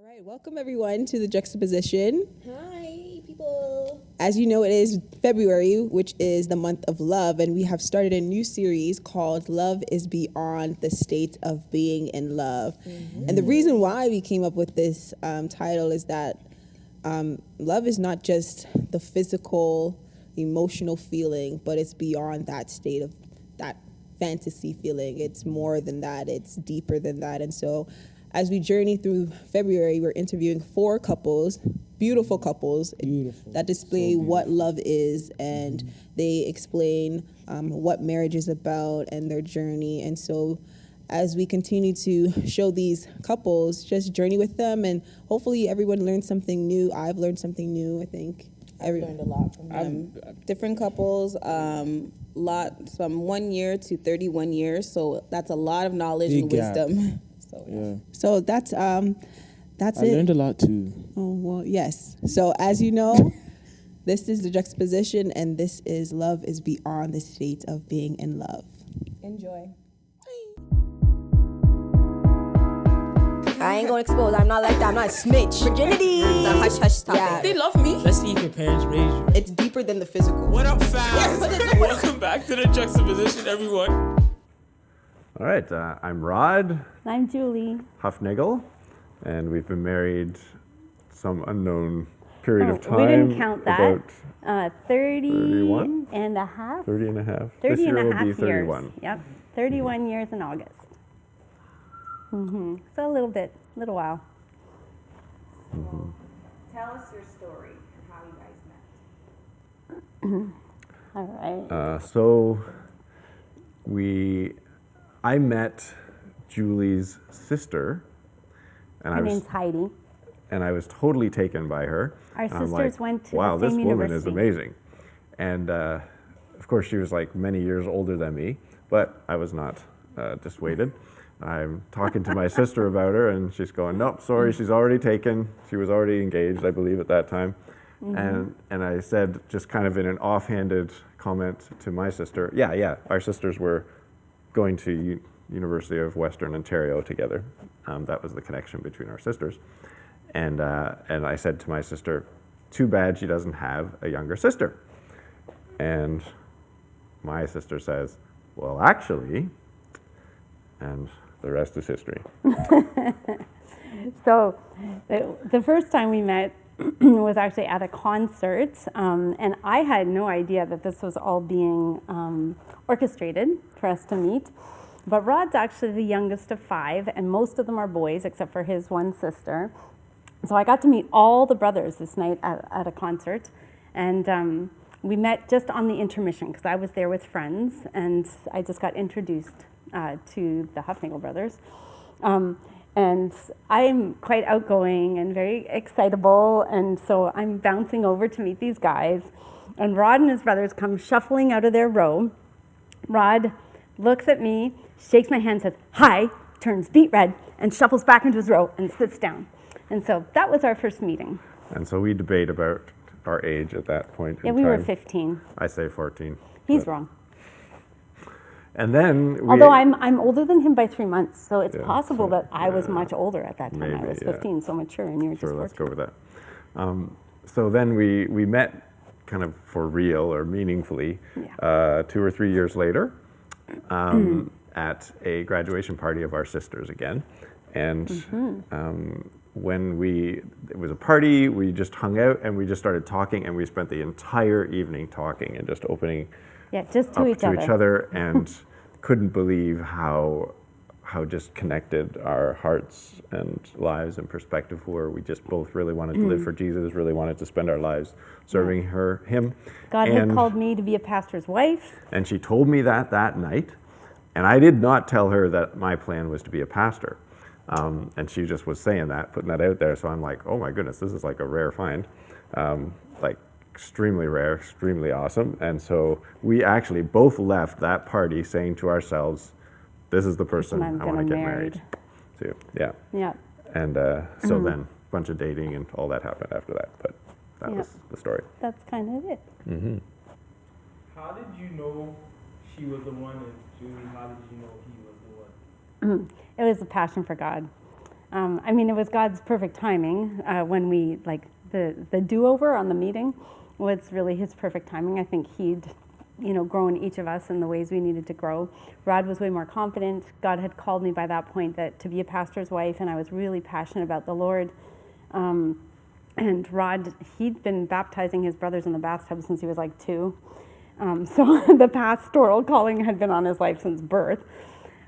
right, welcome everyone to the Juxtaposition. Hi, people. As you know, it is February, which is the month of love, and we have started a new series called Love is Beyond the State of Being in Love. And the reason why we came up with this title is that love is not just the physical, emotional feeling, but it's beyond that state of that fantasy feeling. It's more than that, it's deeper than that. And so as we journey through February, we're interviewing 4 couples, beautiful couples that display what love is, and they explain what marriage is about and their journey. And so as we continue to show these couples, just journey with them, and hopefully everyone learns something new. I've learned something new, I think. I've learned a lot from them. Different couples, lot from 1 year to 31 years. So that's a lot of knowledge and wisdom. So Yeah. So that's I it. learned a lot too. Oh, well, yes. So as you know, this is the Juxtaposition, and this is Love is Beyond the State of Being in Love. enjoy. I ain't gonna expose. I'm not like that. I'm not a snitch. Virginity. It's a hush hush topic. Yeah. They love me. Let's see if your parents raised you. It's deeper than the physical. What up, fam? Welcome back to the Juxtaposition, everyone. All right, I'm Rod I'm Julie. Hufnagel, and we've been married some unknown period of time. We didn't count that. About 30 31? and a half. 30 and a half. 30 this year and a will half be 31. years. Yep. 31 years in August. So a little while. Tell us your story and how you guys met. All right. So I met Julie's sister, and Her name's Heidi. I was totally taken by her. Our And I'm sisters like, went to wow, the same this woman is university. amazing. And of course, she was like many years older than me, but I was not dissuaded. I'm talking to my sister about her, and she's going, nope, sorry, she's already taken. She was already engaged, I believe, at that time. And I said, just kind of in an offhanded comment to my sister, yeah, our sisters were going to University of Western Ontario together. That was the connection between our sisters. And I said to my sister, too bad she doesn't have a younger sister. And my sister says, well, actually, and the rest is history. So the first time we met was actually at a concert, and I had no idea that this was all being orchestrated for us to meet. But Rod's actually the youngest of 5, and most of them are boys, except for his one sister. So I got to meet all the brothers this night at a concert, and we met just on the intermission because I was there with friends, and I just got introduced to the Hufnagel brothers. And I'm quite outgoing and very excitable, and so I'm bouncing over to meet these guys. And Rod and his brothers come shuffling out of their row. Rod looks at me, shakes my hand, says, hi, turns beet red, and shuffles back into his row and sits down. And so that was our first meeting. And so we debate about our age at that point Yeah, in we time. were 15. I say 14. He's but- wrong. And then Although I'm older than him by 3 months, so it's Yeah, possible so, that I was much older at that time. I maybe, was yeah. 15, so mature, and you were Sure, just let's 14. go with that. So then we met kind of for real or meaningfully 2 or 3 years later at a graduation party of our sisters again. And it was a party, we just hung out and we just started talking, and we spent the entire evening talking and just opening Yeah, just to up each to other. each other, and couldn't believe how just connected our hearts and lives and perspective were. We just both really wanted to live for Jesus, really wanted to spend our lives serving him. God had called me to be a pastor's wife. And she told me that night, and I did not tell her that my plan was to be a pastor. And she just was saying that, putting that out there. So I'm like, oh my goodness, this is like a rare find. Like extremely rare, extremely awesome. And so we actually both left that party saying to ourselves, this is the person I'm I want to gonna get marry. married to. Yeah. Yeah. And so then a bunch of dating and all that happened after that. But that Yeah. was the story. That's kind of it. How did you know she was the one, and Julie, how did you know he was the one? It was a passion for God. I mean, it was God's perfect timing when we, like, the do-over on the meeting was really his perfect timing. I think he'd, grown each of us in the ways we needed to grow. Rod was way more confident. God had called me by that point to be a pastor's wife, and I was really passionate about the Lord. And Rod, he'd been baptizing his brothers in the bathtub since he was like 2. So the pastoral calling had been on his life since birth.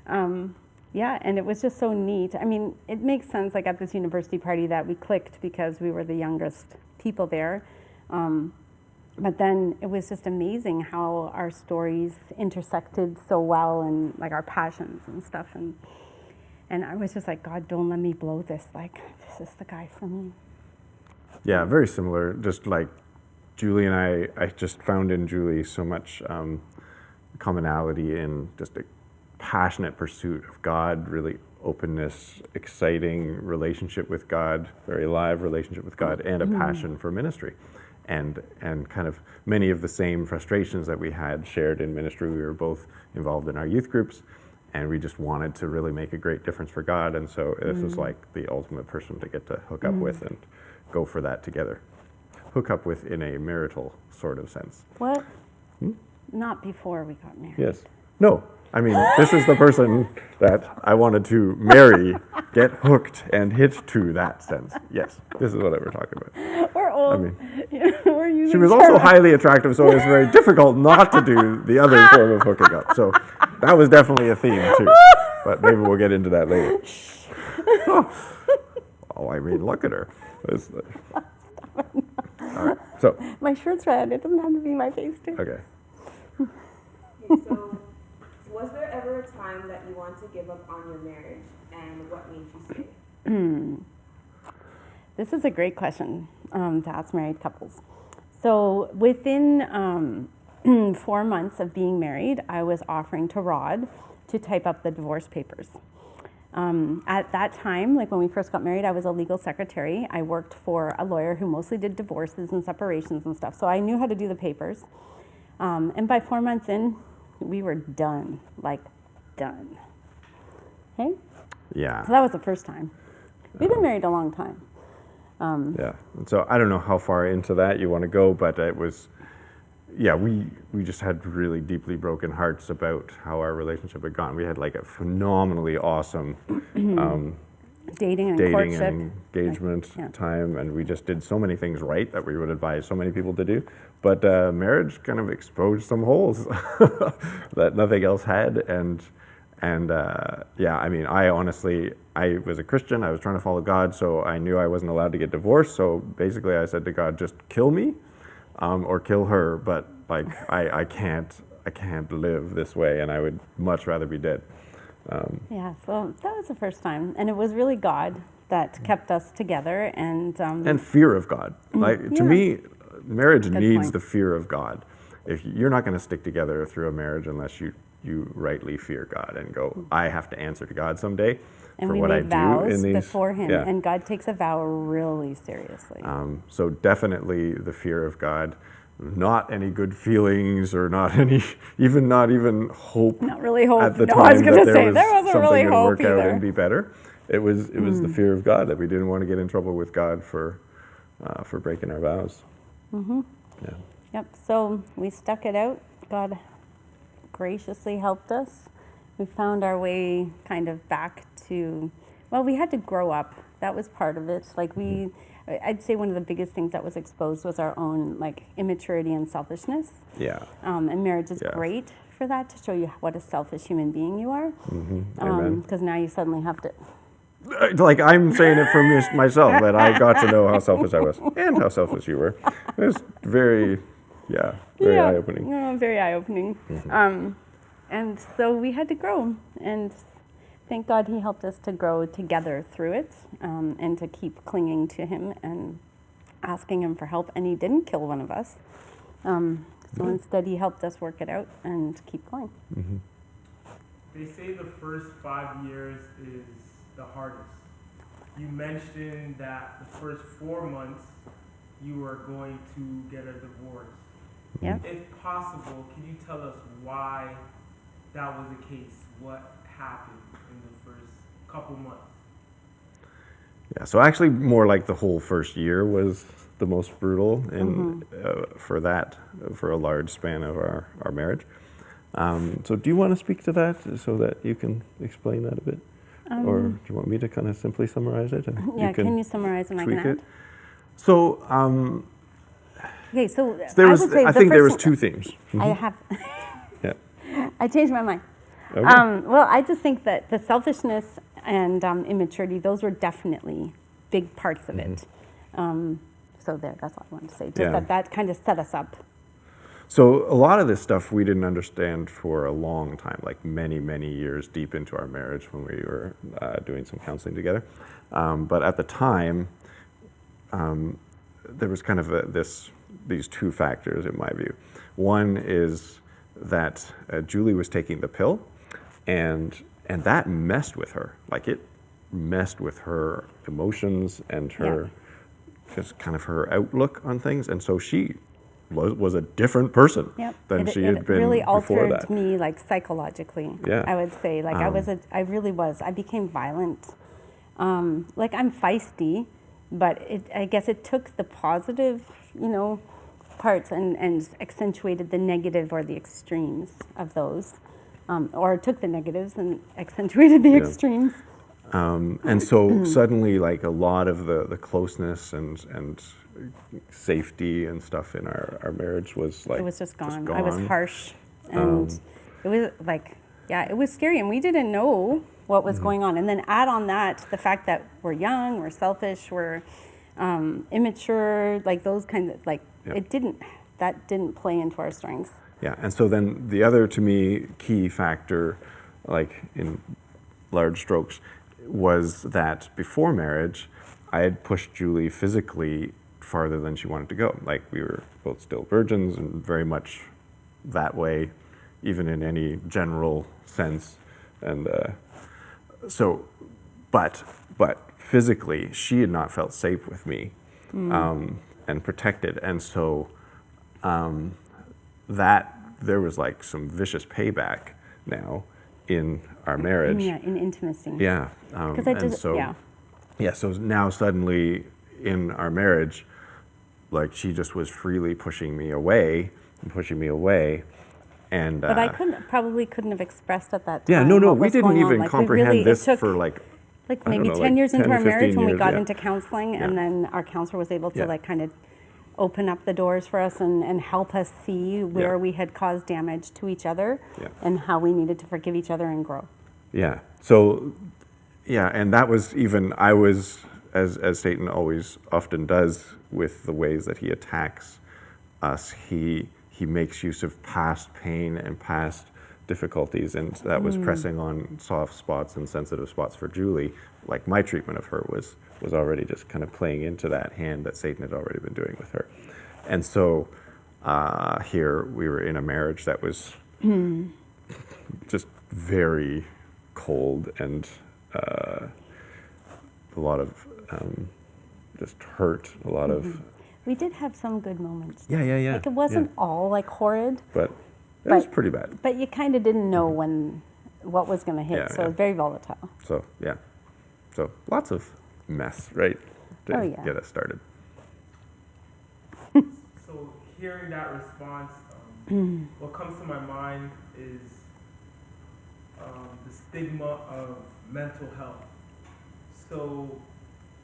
Yeah, and it was just so neat. I mean, it makes sense, like at this university party, that we clicked because we were the youngest people there. But then it was just amazing how our stories intersected so well, and like our passions and stuff. And I was just like, God, don't let me blow this. Like, this is the guy for me. Yeah, very similar. Just like Julie and I just found in Julie so much commonality in just a passionate pursuit of God, really openness, exciting relationship with God, very live relationship with God, and a passion for ministry. And kind of many of the same frustrations that we had shared in ministry. We were both involved in our youth groups, and we just wanted to really make a great difference for God. And so this was like the ultimate person to get to hook up with and go for that together. Hook up with in a marital sort of sense. What? Not before we got married. Yes. No. I mean, this is the person that I wanted to marry, get hooked, and hitched to that sense. Yes, this is what I were talking about. We're old. I mean, we're using she was also highly attractive, so it was very difficult not to do the other form of hooking up. So that was definitely a theme, too. But maybe we'll get into that later. Oh, I mean, look at her. All right, so. My shirt's red. It doesn't have to be my face, too. Okay. Okay, so was there ever a time that you wanted to give up on your marriage, and what made you stay? This is a great question to ask married couples. So within 4 months of being married, I was offering to Rod to type up the divorce papers. At that time, like when we first got married, I was a legal secretary. I worked for a lawyer who mostly did divorces and separations and stuff, so I knew how to do the papers. And by 4 months in, we were done, like done. Okay? Yeah. So that was the first time. We've been married a long time. Yeah. And so I don't know how far into that you want to go, but it was, yeah, we just had really deeply broken hearts about how our relationship had gone. We had like a phenomenally awesome Dating and dating courtship. and engagement time, and we just did so many things right that we would advise so many people to do. But marriage kind of exposed some holes that nothing else had, and yeah, I mean, I was a Christian. I was trying to follow God, so I knew I wasn't allowed to get divorced. So basically, I said to God, just kill me, or kill her. But like, I can't live this way, and I would much rather be dead. Yeah, so that was the first time, and it was really God that kept us together, and fear of God. Like to me, marriage needs point. the fear of God. If you're not going to stick together through a marriage unless you rightly fear God and go, I have to answer to God someday for what I do in these. Before Him, and God takes a vow really seriously. So definitely the fear of God. Not any good feelings, or not even hope. Not really hope. At the No, time I was going that to say there wasn't something really would hope work out either. and be better. It was the fear of God that we didn't want to get in trouble with God for breaking our vows. Mm-hmm. Yeah. Yep. So we stuck it out. God graciously helped us. We found our way kind of back to. Well, we had to grow up. That was part of it. Like I'd say one of the biggest things that was exposed was our own like immaturity and selfishness. Yeah. And marriage is great for that, to show you what a selfish human being you are. Amen. Because now you suddenly have to. Like I'm saying it for myself, that I got to know how selfish I was and how selfish you were. It was very eye-opening. Yeah, very eye-opening. And so we had to grow, and thank God He helped us to grow together through it, and to keep clinging to Him and asking Him for help. And He didn't kill one of us. So instead, He helped us work it out and keep going. Mm-hmm. They say the first 5 years is the hardest. You mentioned that the first 4 months you were going to get a divorce. Yeah. If possible, can you tell us why that was the case? What happened in the first couple months? Yeah, so actually more like the whole first year was the most brutal for a large span of our marriage. So do you want to speak to that so that you can explain that a bit? Or do you want me to kind of simply summarize it? And Yeah, can you summarize and I can tweak add? it? So Okay, so there I would say I the think there first was two themes. I have. Yeah. I changed my mind. Okay. Well, I just think that the selfishness and immaturity, those were definitely big parts of it. So that's all I wanted to say. Just that kind of set us up. So a lot of this stuff we didn't understand for a long time, like many, many years deep into our marriage when we were doing some counseling together. But at the time, there was kind of these two factors in my view. One is that Julie was taking the pill, and that messed with her. Like it messed with her emotions and her just kind of her outlook on things, and so she was a different person than she had been really before altered that. me, like psychologically. Yeah. I would say, like I really was. I became violent. Like I'm feisty, but I guess it took the positive, parts and accentuated the negative or the extremes of those, or it took the negatives and accentuated the extremes. And so suddenly, like a lot of the closeness and safety and stuff in our marriage was like it was just gone. I was harsh, and it was like, it was scary, and we didn't know what was going on. And then add on that the fact that we're young, we're selfish, we're immature, like those kinds of that didn't play into our strengths. Yeah, and so then the other, to me, key factor, like in large strokes, was that before marriage, I had pushed Julie physically farther than she wanted to go. Like we were both still virgins and very much that way, even in any general sense. And but physically, she had not felt safe with me and protected. And so that there was like some vicious payback now in our marriage. Yeah, in intimacy. Yeah. Because I did, so now suddenly in our marriage, like she just was freely pushing me away. And but I probably couldn't have expressed at that time. Yeah, no, what we was didn't going on. even Like, comprehend this took, for like maybe 10 like years into 10 our to marriage 15 when we years, got into counseling, and then our counselor was able to like kind of open up the doors for us and help us see where we had caused damage to each other and how we needed to forgive each other and grow. Yeah. So, and that was even, I was, as Satan always often does with the ways that he attacks us, he makes use of past pain and past difficulties, and that was pressing on soft spots and sensitive spots for Julie. Like my treatment of her was already just kind of playing into that hand that Satan had already been doing with her. And so here we were in a marriage that was just very cold and a lot of just hurt, a lot of... We did have some good moments. Yeah. Like it wasn't all like horrid. But it was pretty bad. But you kind of didn't know what was going to hit, so it's very volatile. So, So lots of mess, right, to get us started. So hearing that response, what comes to my mind is the stigma of mental health. So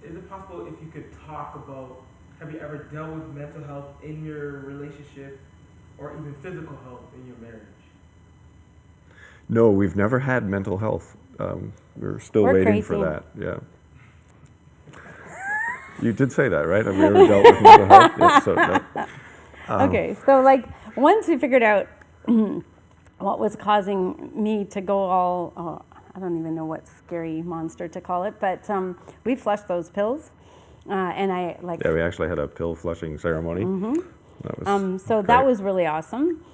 is it possible if you could talk about, have you ever dealt with mental health in your relationship or even physical health in your marriage? No, we've never had mental health. We're still waiting for that. Yeah. You did say that, right? Have we ever dealt with mental health? Yeah, so no. Okay, so like once we figured out what was causing me to go all, I don't even know what scary monster to call it, but we flushed those pills. And I like. Yeah, we actually had a pill flushing ceremony. That was so great. that was really awesome,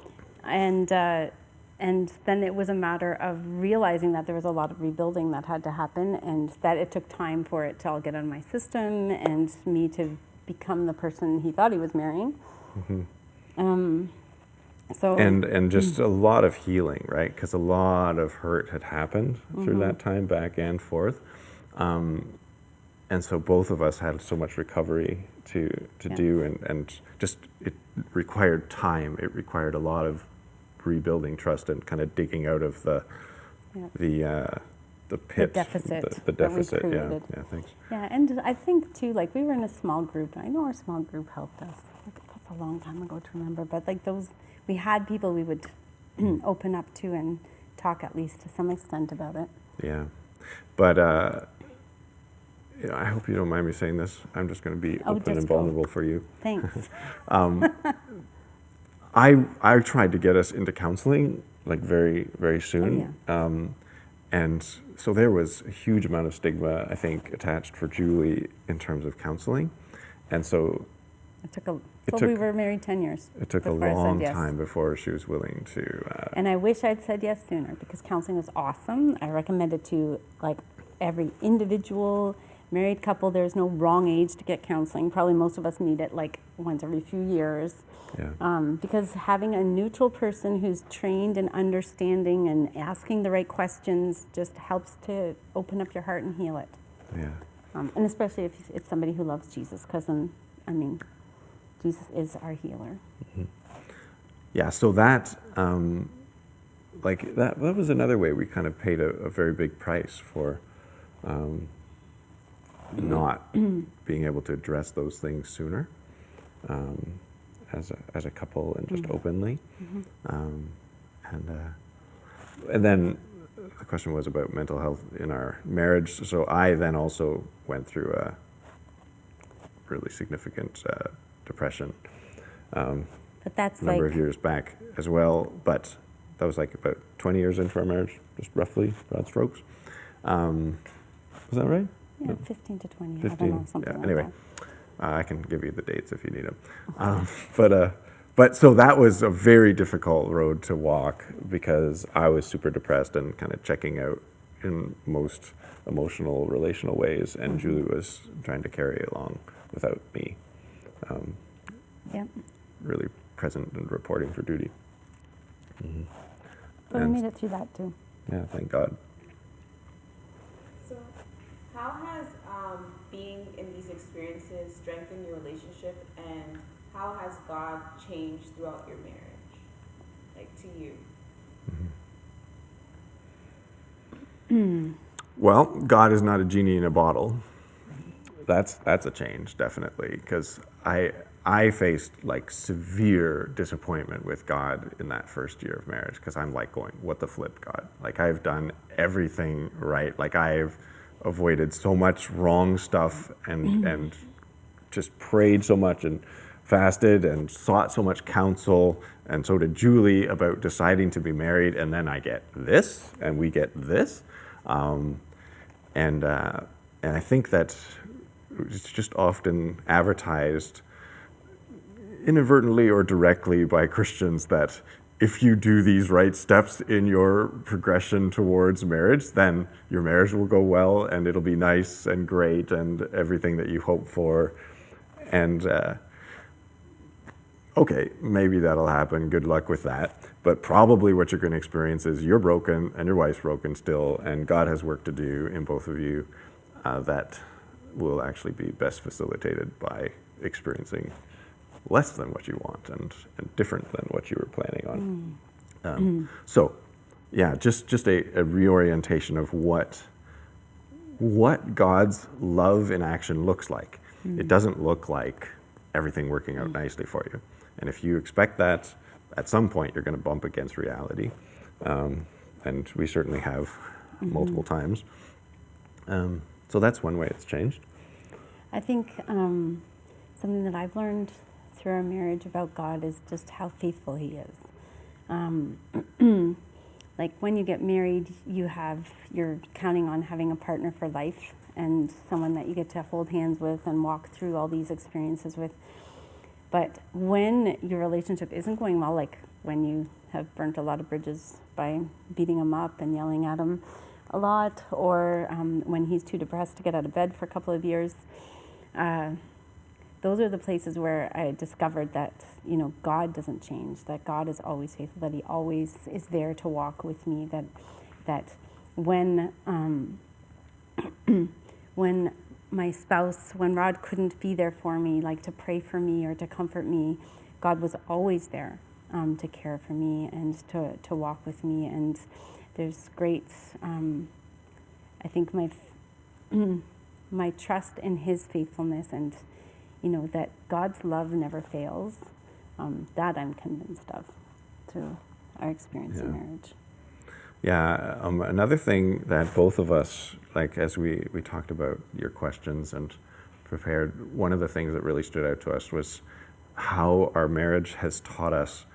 and then it was a matter of realizing that there was a lot of rebuilding that had to happen, and that it took time for it to all get out of my system and me to become the person he thought he was marrying. So and just a lot of healing, right? Because a lot of hurt had happened through that time, back and forth. and so both of us had so much recovery to do, and just it required time. It required a lot of rebuilding trust and kind of digging out of the pit, deficit the that we deficit. created. Yeah, thanks. Yeah, and I think too, like we were in a small group. I know our small group helped us. That's a long time ago to remember, but like we had people we would open up to and talk at least to some extent about it. Yeah, but I hope you don't mind me saying this. I'm just going to be open and vulnerable for you. Thanks. I tried to get us into counseling like very, very soon. Oh, And so there was a huge amount of stigma, I think, attached for Julie in terms of counseling. And so we were married 10 years. it took a long time before she was willing to. And I wish I'd said yes sooner, because counseling was awesome. I recommend it to like every individual married couple. There's no wrong age to get counseling. Probably most of us need it like once every few years. Yeah. Because having a neutral person who's trained in understanding and asking the right questions just helps to open up your heart and heal it. Yeah. And especially if it's somebody who loves Jesus, because Jesus is our healer. Mm-hmm. Yeah, so that, that was another way we kind of paid a very big price for not being able to address those things sooner. As a couple and just openly. And then the question was about mental health in our marriage. So I then also went through a really significant depression But that's a number of years back as well. But that was like about 20 years into our marriage, just roughly, broad strokes. Was that right? Yeah, 15 to 20. 15, I don't know, something like anyway. that. I can give you the dates if you need them. But so that was a very difficult road to walk, because I was super depressed and kind of checking out in most emotional, relational ways, and Julie was trying to carry it along without me. Yep. Really present and reporting for duty. But And- we made it through that too. Yeah, thank God. So, how has being in these experiences strengthened your relationship, and how has God changed throughout your marriage, like to you? Well, God is not a genie in a bottle. That's a change, definitely, because I faced like severe disappointment with God in that first year of marriage, because I'm like going, what the flip, God? Like, I've done everything right. Like, I've avoided so much wrong stuff and just prayed so much and fasted and sought so much counsel, and so did Julie, about deciding to be married, and then I get this, and we get this. And I think that it's just often advertised inadvertently or directly by Christians that if you do these right steps in your progression towards marriage, then your marriage will go well and it'll be nice and great and everything that you hope for. And okay, maybe that'll happen. Good luck with that. But probably what you're going to experience is you're broken and your wife's broken still, and God has work to do in both of you that will actually be best facilitated by experiencing less than what you want and different than what you were planning on. So, yeah, just a reorientation of what God's love in action looks like. It doesn't look like everything working out nicely for you. And if you expect that, at some point you're going to bump against reality. And we certainly have multiple times. So that's one way it's changed. I think something that I've learned through our marriage about God is just how faithful He is. Like when you get married, you're counting on having a partner for life and someone that you get to hold hands with and walk through all these experiences with. But when your relationship isn't going well, like when you have burnt a lot of bridges by beating him up and yelling at him a lot, or when he's too depressed to get out of bed for a couple of years, those are the places where I discovered that, God doesn't change, that God is always faithful, that He always is there to walk with me, that when when my spouse, when Rod couldn't be there for me, like to pray for me or to comfort me, God was always there to care for me and to walk with me. And there's great, I think my trust in his faithfulness and, that God's love never fails, that I'm convinced of through our experience in marriage. Yeah, another thing that both of us, like as we talked about your questions and prepared, one of the things that really stood out to us was how our marriage has taught us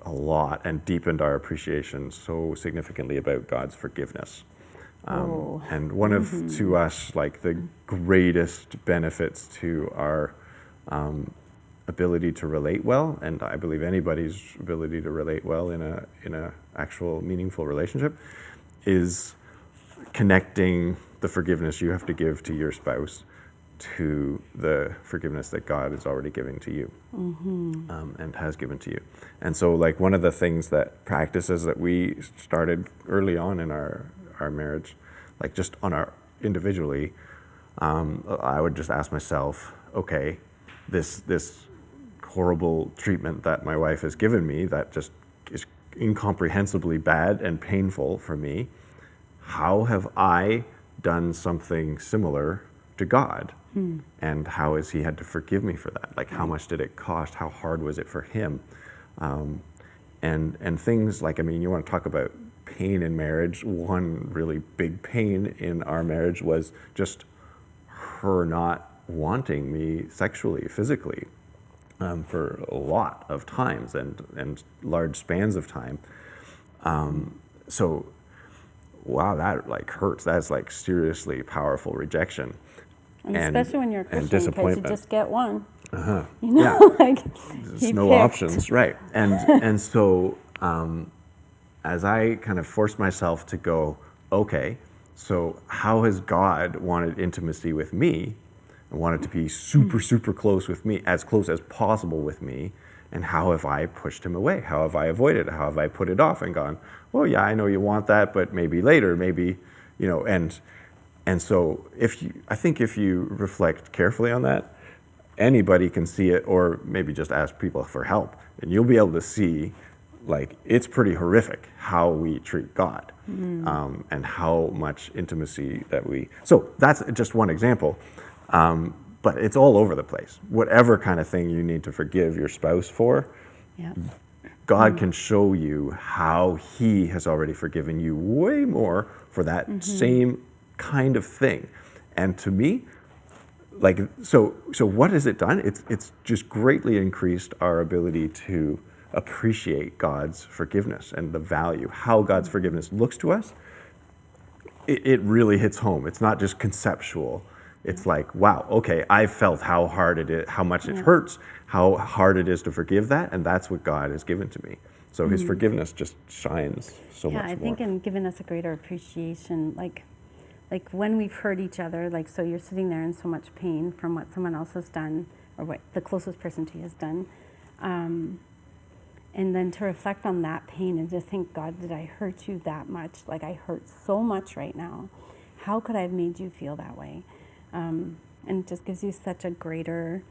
a lot and deepened our appreciation so significantly about God's forgiveness. And one of, to us, like the greatest benefits to our ability to relate well, and I believe anybody's ability to relate well in a actual meaningful relationship, is connecting the forgiveness you have to give to your spouse to the forgiveness that God is already giving to you, and has given to you. And so, like, one of the things practices that we started early on in our marriage, like just on our individually, I would just ask myself, okay, this horrible treatment that my wife has given me that just is incomprehensibly bad and painful for me, how have I done something similar to God? And how has he had to forgive me for that? Like, how much did it cost? How hard was it for him? And things like, you want to talk about pain in marriage. One really big pain in our marriage was just her not wanting me sexually, physically, for a lot of times and large spans of time. So, wow, that like hurts. That's like seriously powerful rejection. And especially when you're a Christian, because you just get one. Yeah. Like there's no options, right? And so as I kind of forced myself to go, okay, so how has God wanted intimacy with me and wanted to be super, super close with me, as close as possible with me, and how have I pushed him away? How have I avoided it? How have I put it off and gone, well, yeah, I know you want that, but maybe later, maybe, and so I think if you reflect carefully on that, anybody can see it, or maybe just ask people for help, and you'll be able to see, like, it's pretty horrific how we treat God, and how much intimacy that so that's just one example, but it's all over the place. Whatever kind of thing you need to forgive your spouse for, God can show you how he has already forgiven you way more for that same kind of thing. And to me, like, so what has it done? It's just greatly increased our ability to appreciate God's forgiveness and the value, how God's forgiveness looks to us. It really hits home. It's not just conceptual. It's like, wow, okay, I've felt how hard it is, how much it hurts, how hard it is to forgive that, and that's what God has given to me. So his forgiveness just shines so much more. Yeah, I think in giving us a greater appreciation, like when we've hurt each other, like, so you're sitting there in so much pain from what someone else has done, or what the closest person to you has done, and then to reflect on that pain and just think, God, did I hurt you that much? Like, I hurt so much right now. How could I have made you feel that way? And it just gives you such a greater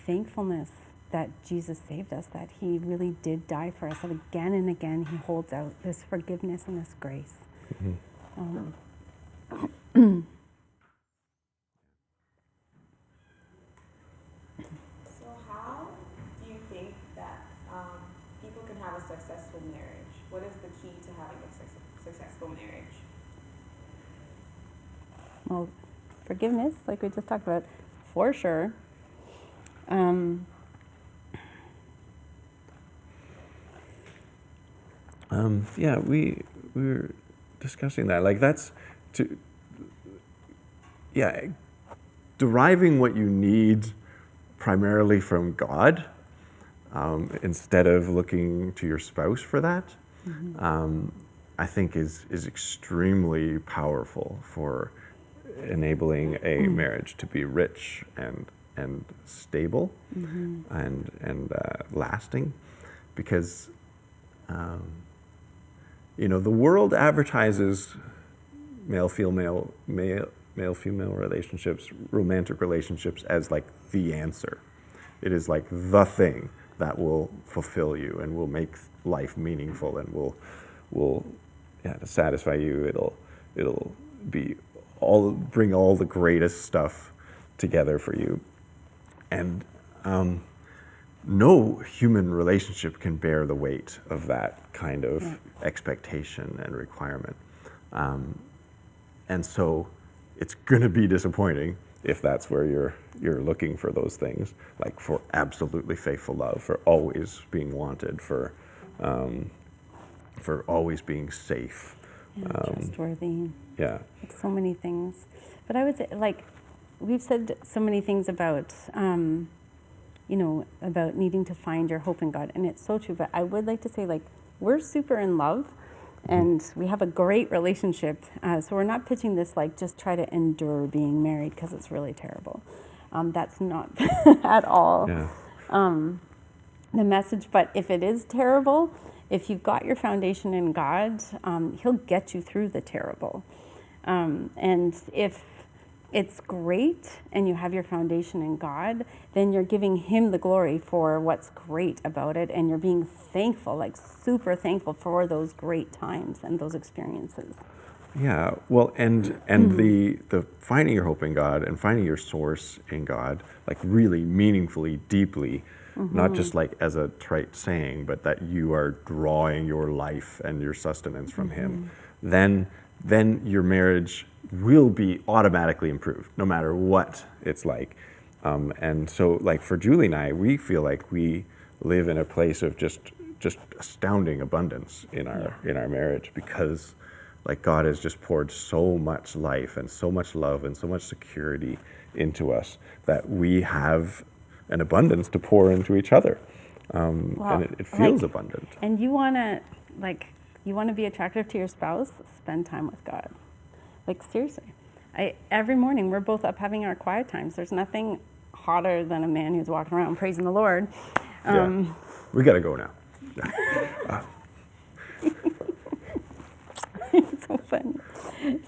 thankfulness that Jesus saved us, that he really did die for us, and again and again he holds out this forgiveness and this grace. So how do you think that people can have a successful marriage? What is the key to having a successful marriage? Well, forgiveness, like we just talked about, for sure. Yeah, we were discussing that. Like, that's deriving what you need primarily from God, instead of looking to your spouse for that, I think is extremely powerful for enabling a marriage to be rich and stable and lasting, because the world advertises male male-female relationships, romantic relationships, as like the answer. It is like the thing that will fulfill you and will make life meaningful and will to satisfy you. It'll be bring all the greatest stuff together for you. And no human relationship can bear the weight of that kind of expectation and requirement. And so it's gonna be disappointing if that's where you're looking for those things, like for absolutely faithful love, for always being wanted, for always being safe. Trustworthy. Yeah. Like so many things. But I would say, like, we've said so many things about, about needing to find your hope in God. And it's so true. But I would like to say, like, we're super in love and we have a great relationship. So we're not pitching this, like, just try to endure being married because it's really terrible. That's not at all the message. But if it is terrible, if you've got your foundation in God, He'll get you through the terrible. And if it's great and you have your foundation in God, then you're giving Him the glory for what's great about it, and you're being thankful, like super thankful for those great times and those experiences. Yeah, well, and the finding your hope in God and finding your source in God, like really meaningfully, deeply, not just like as a trite saying, but that you are drawing your life and your sustenance from Him, then your marriage will be automatically improved, no matter what it's like. And so, like for Julie and I, we feel like we live in a place of just astounding abundance in our marriage, because like God has just poured so much life and so much love and so much security into us that we have an abundance to pour into each other. And it feels abundant. And you want to be attractive to your spouse, spend time with God. Like, seriously. Every morning we're both up having our quiet times. There's nothing hotter than a man who's walking around praising the Lord. We got to go now. It's so funny.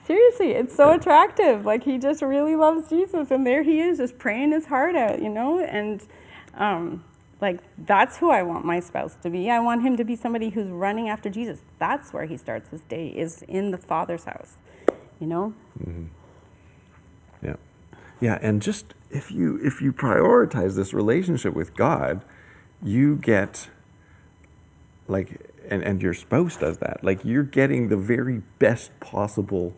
Seriously, it's so attractive. Like, he just really loves Jesus, and there he is, just praying his heart out, and like, that's who I want my spouse to be. I want him to be somebody who's running after Jesus. That's where he starts his day, is in the Father's house, Mm-hmm. Yeah, and just if you prioritize this relationship with God, you get like, and your spouse does that. Like, you're getting the very best possible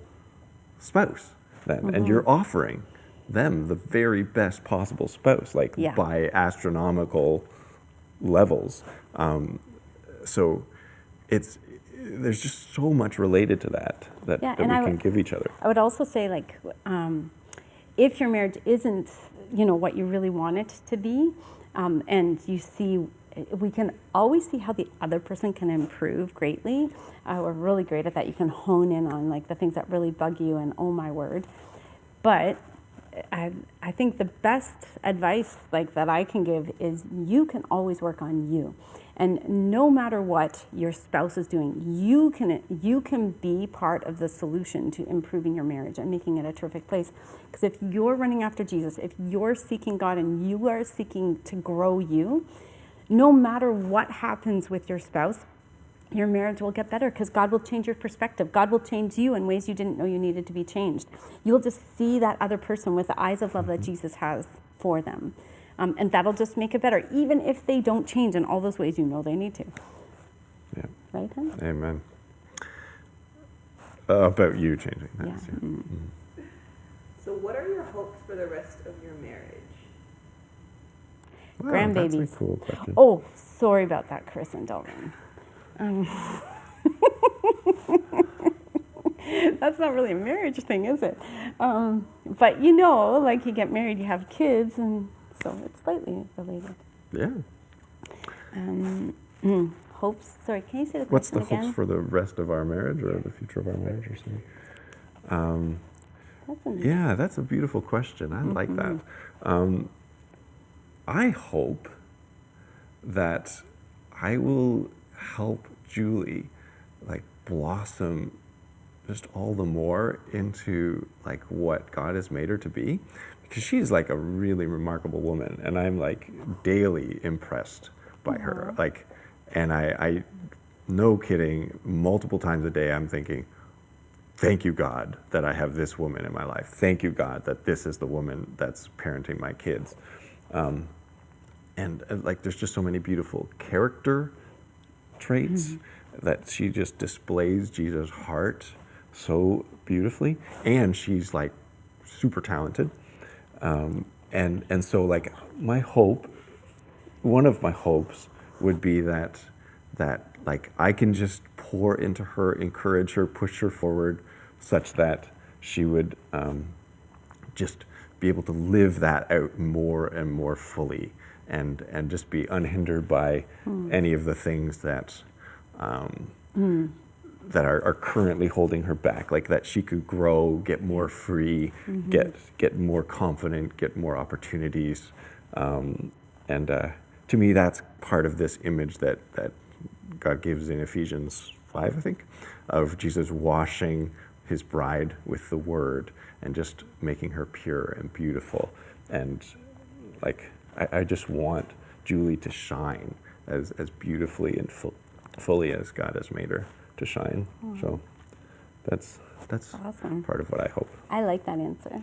spouse then, and you're offering them the very best possible spouse, like by astronomical levels. So there's just so much related to that we can give each other. I would also say, like, if your marriage isn't, what you really want it to be, and we can always see how the other person can improve greatly. We're really great at that. You can hone in on, like, the things that really bug you, and oh my word. But I think the best advice, like, that I can give is you can always work on you. And no matter what your spouse is doing, you can be part of the solution to improving your marriage and making it a terrific place. Because if you're running after Jesus, if you're seeking God and you are seeking to grow you, no matter what happens with your spouse, your marriage will get better, because God will change your perspective. God will change you in ways you didn't know you needed to be changed. You'll just see that other person with the eyes of love that Jesus has for them. And that'll just make it better, even if they don't change in all those ways they need to. Yeah. Right, Hen? Amen. About you changing. Yeah. Mm-hmm. So what are your hopes for the rest of your marriage? Wow, Grandbabies. That's a cool question. Oh, sorry about that, Chris and Delvin. That's not really a marriage thing, is it? But like, you get married, you have kids, and so it's slightly related. Yeah. Hopes. Sorry, can you say the question What's the again? hopes for the rest of our marriage, or the future of our marriage, or something? That's a beautiful question. I like that. I hope that I will help Julie, like, blossom just all the more into like what God has made her to be, because she's like a really remarkable woman, and I'm like daily impressed by her. Like, and I no kidding, multiple times a day I'm thinking, thank you, God, that I have this woman in my life. Thank you, God, that this is the woman that's parenting my kids. And like, there's just so many beautiful character traits that she just displays Jesus' heart so beautifully. And she's like super talented. And so like my hope, one of my hopes would be that like I can just pour into her, encourage her, push her forward, such that she would just be able to live that out more and more fully, and just be unhindered by any of the things that that are currently holding her back. Like that she could grow, get more free, get more confident, get more opportunities, and to me that's part of this image that God gives in Ephesians 5, I think, of Jesus washing his bride with the word and just making her pure and beautiful. And like, I just want Julie to shine as beautifully and fully as God has made her to shine. So that's Awesome. part of what I hope. I like that answer.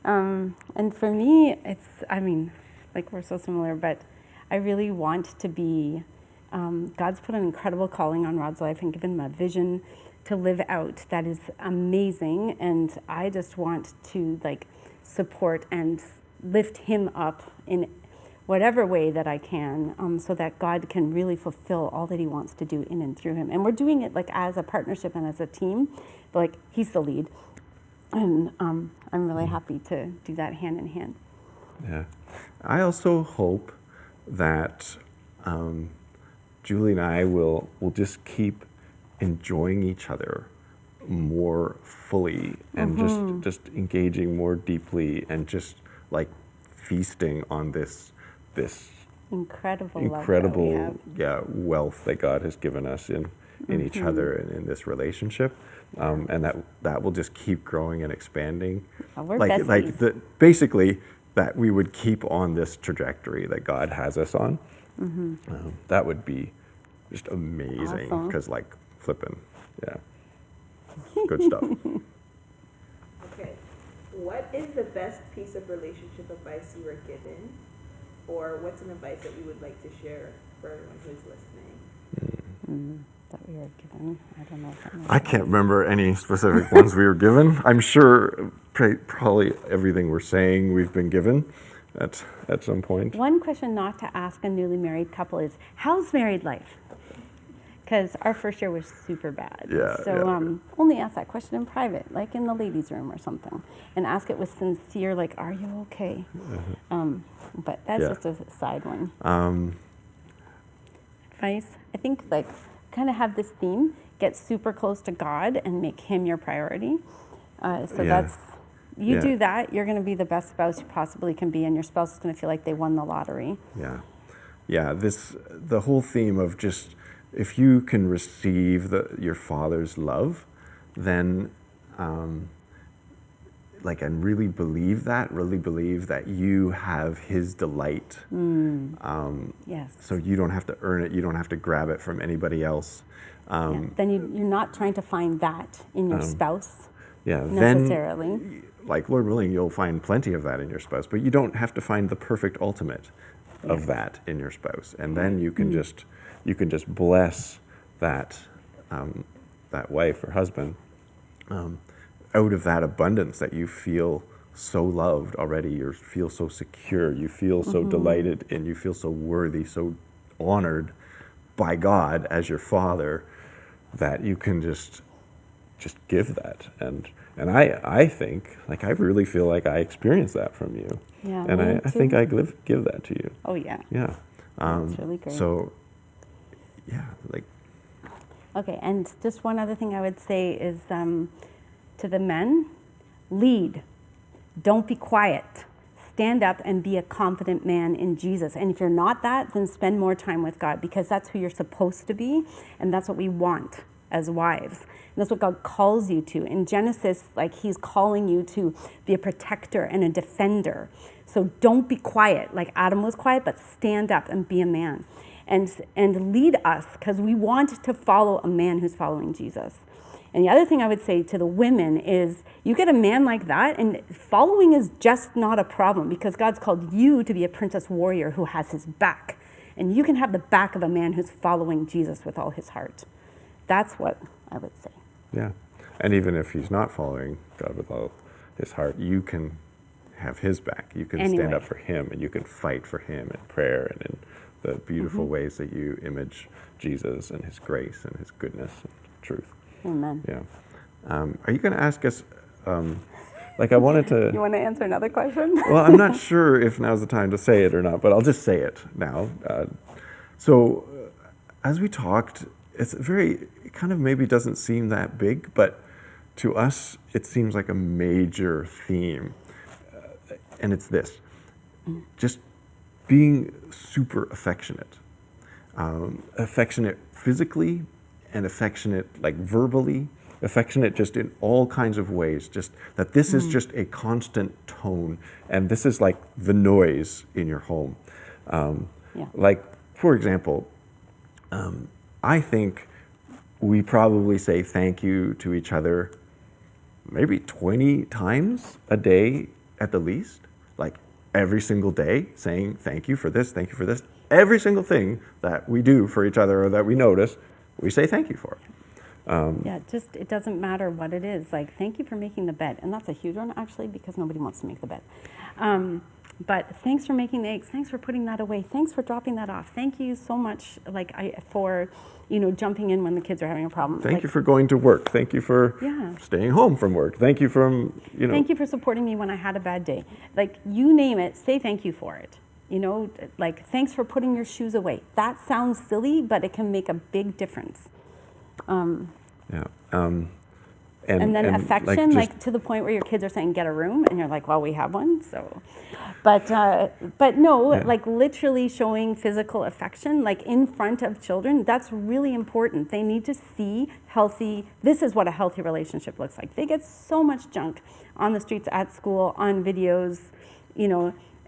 And for me, it's, I mean, like we're so similar, but I really want to be, God's put an incredible calling on Rod's life and given him a vision to live out that is amazing. And I just want to like support and lift him up in whatever way that I can, so that God can really fulfill all that he wants to do in and through him. And we're doing it like as a partnership and as a team, but like he's the lead. And I'm really happy to do that hand in hand. Yeah. I also hope that Julie and I will just keep enjoying each other more fully, and just engaging more deeply, and just like feasting on this Incredible love that we have. wealth that God has given us in each other and in this relationship, and that will just keep growing and expanding. Oh, we're like besties. basically that we would keep on this trajectory that God has us on. That would be just amazing, Awesome. because like flipping, yeah, good stuff. Okay. What is the best piece of relationship advice you were given? Or what's an advice that you would like to share for everyone who's listening? That we were given. I don't know if that I can't remember any specific ones we were given. I'm sure probably everything we're saying we've been given at some point. One question not to ask a newly married couple is, how's married life? Because our first year was super bad. Yeah, So only ask that question in private, like in the ladies' room or something, and ask it with sincere, like, are you okay? But that's just a side one. Advice, I think, like, kind of have this theme: get super close to God and make Him your priority. That's. You do that, you're going to be the best spouse you possibly can be, and your spouse is going to feel like they won the lottery. Yeah. The whole theme of just, if you can receive your Father's love, then and really believe that you have His delight. Yes. So you don't have to earn it. You don't have to grab it from anybody else. Then you're not trying to find that in your spouse. Necessarily. Then, like Lord willing, you'll find plenty of that in your spouse, but you don't have to find the perfect ultimate of that in your spouse. And then you can just bless that that wife or husband out of that abundance that you feel so loved already. You feel so secure. You feel so delighted, and you feel so worthy, so honored by God as your Father, that you can just give that. And I think, like, I really feel like I experience that from you. Yeah, and me I think I too. give that to you. Oh, yeah. Yeah. That's really great. So, yeah, like. Okay, and just one other thing I would say is to the men, lead. Don't be quiet. Stand up and be a confident man in Jesus. And if you're not that, then spend more time with God, because that's who you're supposed to be, and that's what we want as wives. And that's what God calls you to. In Genesis, like he's calling you to be a protector and a defender. So don't be quiet like Adam was quiet, but stand up and be a man. And lead us, because we want to follow a man who's following Jesus. And the other thing I would say to the women is, you get a man like that, and following is just not a problem, because God's called you to be a princess warrior who has his back. And you can have the back of a man who's following Jesus with all his heart. That's what I would say. Yeah. And even if he's not following God with all his heart, you can have his back. You can stand up for him, and you can fight for him in prayer and in the beautiful ways that you image Jesus and his grace and his goodness and truth. Amen. Yeah. Are you going to ask us, like I wanted to... You want to answer another question? Well, I'm not sure if now's the time to say it or not, but I'll just say it now. So as we talked, it kind of maybe doesn't seem that big, but to us, it seems like a major theme. And it's this, just being super affectionate. Affectionate physically and affectionate like verbally, affectionate just in all kinds of ways, just that this is just a constant tone, and this is like the noise in your home. Like, for example, I think we probably say thank you to each other maybe 20 times a day at the least, like every single day, saying thank you for this, thank you for this. Every single thing that we do for each other or that we notice, we say thank you for. It doesn't matter what it is. Like, thank you for making the bed. And that's a huge one, actually, because nobody wants to make the bed. But thanks for making the eggs. Thanks for putting that away. Thanks for dropping that off. Thank you so much, for jumping in when the kids are having a problem. Thank you for going to work. Thank you for staying home from work. Thank you Thank you for supporting me when I had a bad day. Like, you name it, say thank you for it. Like, thanks for putting your shoes away. That sounds silly, but it can make a big difference. And then affection, like to the point where your kids are saying, get a room, and you're like, well, we have one, so. But no, like literally showing physical affection, like in front of children, that's really important. They need to see this is what a healthy relationship looks like. They get so much junk on the streets, at school, on videos,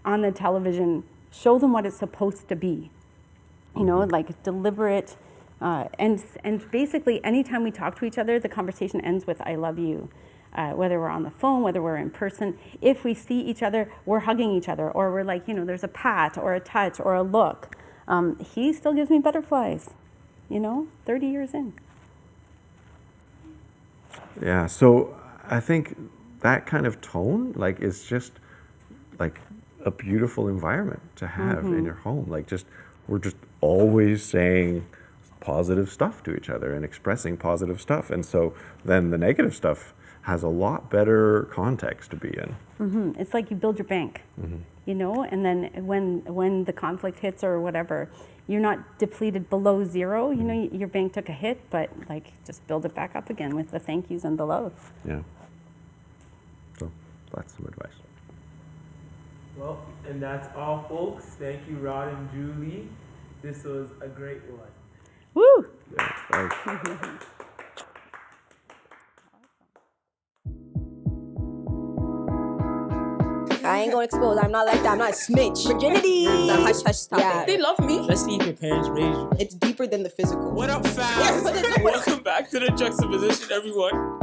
on the television. Show them what it's supposed to be, like deliberate. And basically, anytime we talk to each other, the conversation ends with "I love you," whether we're on the phone, whether we're in person. If we see each other, we're hugging each other, or we're like, there's a pat or a touch or a look. He still gives me butterflies, 30 years in. Yeah, so I think that kind of tone, like, is just like a beautiful environment to have in your home. Like, we're just always saying positive stuff to each other and expressing positive stuff. And so then the negative stuff has a lot better context to be in. It's like you build your bank, and then when the conflict hits or whatever, you're not depleted below zero. Your bank took a hit, but like just build it back up again with the thank yous and the love. Yeah. So that's some advice. Well, and that's all, folks. Thank you, Rod and Julie. This was a great one. Woo! Yeah, thanks. I ain't gonna expose. I'm not like that. I'm not a snitch. Virginity. It's a hush hush topic. Yeah. They love me. Let's see if your parents raised you. It's deeper than the physical. What up, fam? Welcome back to the Juxtaposition, everyone.